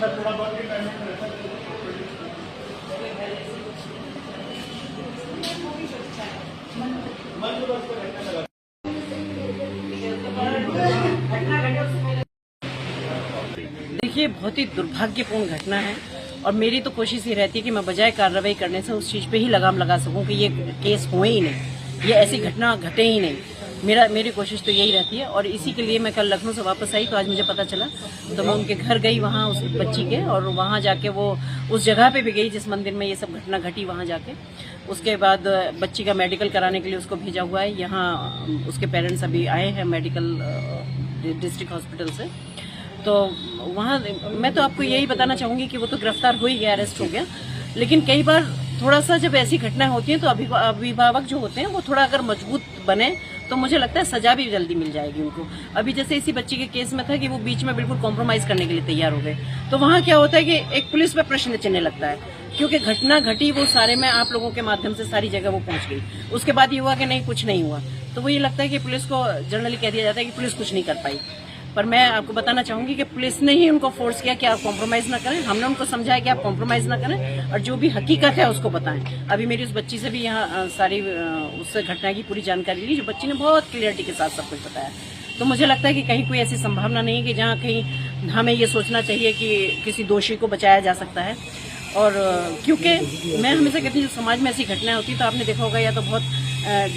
देखिए, बहुत ही दुर्भाग्यपूर्ण घटना है और मेरी तो कोशिश ही रहती है कि मैं बजाय कार्रवाई करने से उस चीज पे ही लगाम लगा सकूं कि ये केस हुए ही नहीं, ये ऐसी घटना घटे ही नहीं। मेरी कोशिश तो यही रहती है और इसी के लिए मैं कल लखनऊ से वापस आई तो आज मुझे पता चला तो मैं उनके घर गई वहाँ उस बच्ची के, और वहाँ जाके वो उस जगह पे भी गई जिस मंदिर में ये सब घटना घटी, वहाँ जाके उसके बाद बच्ची का मेडिकल कराने के लिए उसको भेजा हुआ है। यहाँ उसके पेरेंट्स अभी आए हैं मेडिकल डिस्ट्रिक्ट हॉस्पिटल से। तो वहाँ मैं तो आपको यही बताना चाहूंगी कि वो तो गिरफ्तार हो ही गया, अरेस्ट हो गया, लेकिन कई बार थोड़ा सा जब ऐसी घटनाएं होती हैं तो अभिभावक जो होते हैं वो थोड़ा अगर मजबूत बने तो मुझे लगता है सजा भी जल्दी मिल जाएगी उनको। अभी जैसे इसी बच्ची के केस में था कि वो बीच में बिल्कुल कॉम्प्रोमाइज करने के लिए तैयार हो गए, तो वहाँ क्या होता है कि एक पुलिस पे प्रश्न चिन्ह लगता है, क्योंकि घटना घटी वो सारे में आप लोगों के माध्यम से सारी जगह वो पहुंच गई। उसके बाद ये हुआ कि नहीं, कुछ नहीं हुआ, तो वो ये लगता है कि पुलिस को जनरली कह दिया जाता है कि पुलिस कुछ नहीं कर पाई। पर मैं आपको बताना चाहूंगी कि पुलिस ने ही उनको फोर्स किया कि आप कॉम्प्रोमाइज ना करें। हमने उनको समझाया कि आप कॉम्प्रोमाइज ना करें और जो भी हकीकत है उसको बताएं। अभी मेरी उस बच्ची से भी यहाँ सारी उससे घटना की पूरी जानकारी ली, जो बच्ची ने बहुत क्लियरिटी के साथ सब कुछ बताया। तो मुझे लगता है कि कहीं कोई ऐसी संभावना नहीं है कि जहाँ कहीं हमें ये सोचना चाहिए कि किसी दोषी को बचाया जा सकता है। और क्योंकि मैं हमेशा कहती हूँ समाज में ऐसी घटनाएं होती तो आपने देखा होगा या तो बहुत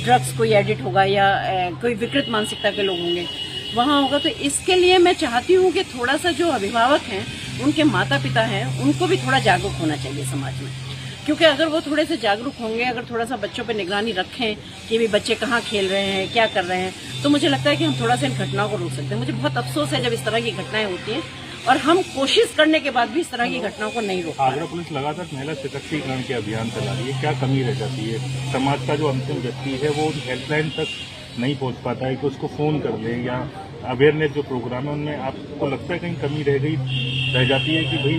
ड्रग्स कोई एडिक्ट होगा या कोई विकृत मानसिकता के लोग होंगे वहाँ होगा। तो इसके लिए मैं चाहती हूँ कि थोड़ा सा जो अभिभावक हैं, उनके माता पिता हैं, उनको भी थोड़ा जागरूक होना चाहिए समाज में, क्योंकि अगर वो थोड़े से जागरूक होंगे, अगर थोड़ा सा बच्चों पे निगरानी रखें कि भी बच्चे कहाँ खेल रहे हैं, क्या कर रहे हैं, तो मुझे लगता है कि हम थोड़ा सा इन घटनाओं को रोक सकते हैं। मुझे बहुत अफसोस है जब इस तरह की घटनाएं होती हैं और हम कोशिश करने के बाद भी इस तरह की घटनाओं को नहीं रोक। आगरा पुलिस लगातार महिला सशक्तिकरण के अभियान चला रही है, क्या कमी रह जाती है? समाज का जो अंतिम व्यक्ति है वो हेल्पलाइन तक नहीं पहुंच पाता है कि उसको फोन कर ले, या अवेयरनेस जो प्रोग्राम है उनमें आपको लगता है कहीं कमी रह जाती है कि भाई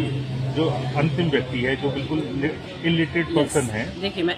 जो अंतिम व्यक्ति है, जो बिल्कुल इलिटरेट पर्सन है? देखिए, मैं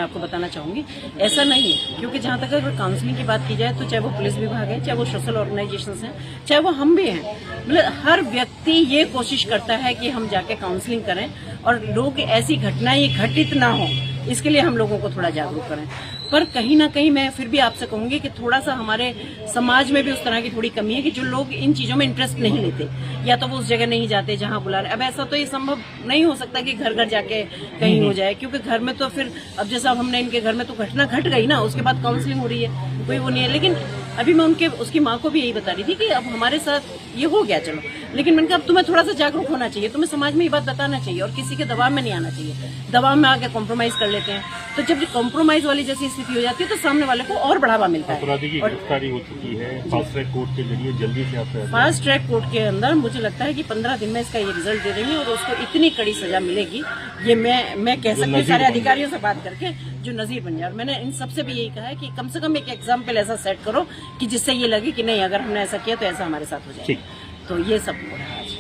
आपको बताना चाहूंगी ऐसा नहीं है, क्योंकि जहाँ तक अगर काउंसलिंग की बात की जाए तो चाहे वो पुलिस विभाग है, चाहे वो सोशल ऑर्गेनाइजेशंस हैं, चाहे वो हम भी हैं, मतलब हर व्यक्ति ये कोशिश करता है कि हम जाके काउंसलिंग करें और लोग ऐसी घटनाएं घटित ना हो, इसके लिए हम लोगों को थोड़ा जागरूक करें। पर कहीं ना कहीं मैं फिर भी आपसे कहूंगी कि थोड़ा सा हमारे समाज में भी उस तरह की थोड़ी कमी है कि जो लोग इन चीजों में इंटरेस्ट नहीं लेते, या तो वो उस जगह नहीं जाते जहां बुला रहे। अब ऐसा तो ये संभव नहीं हो सकता कि घर घर जाके कहीं हो जाए, क्योंकि घर में तो फिर अब जैसा हमने इनके घर में तो घटना घट गई ना, उसके बाद काउंसलिंग हो रही है, कोई वो नहीं है। लेकिन अभी मैं उसकी माँ को भी यही बता रही थी कि अब हमारे साथ ये हो गया, चलो, लेकिन मैंने कहा अब तुम्हें थोड़ा सा जागरूक होना चाहिए, तुम्हें समाज में ये बात बताना चाहिए और किसी के दबाव में नहीं आना चाहिए। दबाव में आके कॉम्प्रोमाइज कर लेते हैं, तो जब कॉम्प्रोमाइज वाली जैसी स्थिति हो जाती है तो सामने वाले को और बढ़ावा मिलता है। अपराधी की गिरफ्तारी हो चुकी है फास्ट ट्रैक कोर्ट के जरिए, जल्दी से आप फास्ट ट्रैक कोर्ट के अंदर मुझे लगता है कि 15 दिन में इसका ये रिजल्ट दे देंगे और उसको इतनी कड़ी सजा मिलेगी, ये मैं कह सकती हूँ सारे अधिकारियों से बात करके, जो नजीर बन जाए। और मैंने इन सबसे भी यही कहा है कि कम से कम एक एग्जाम्पल ऐसा सेट करो कि जिससे ये लगे कि नहीं, अगर हमने ऐसा किया तो ऐसा हमारे साथ हो जाए। तो ये सब हो रहा है आज।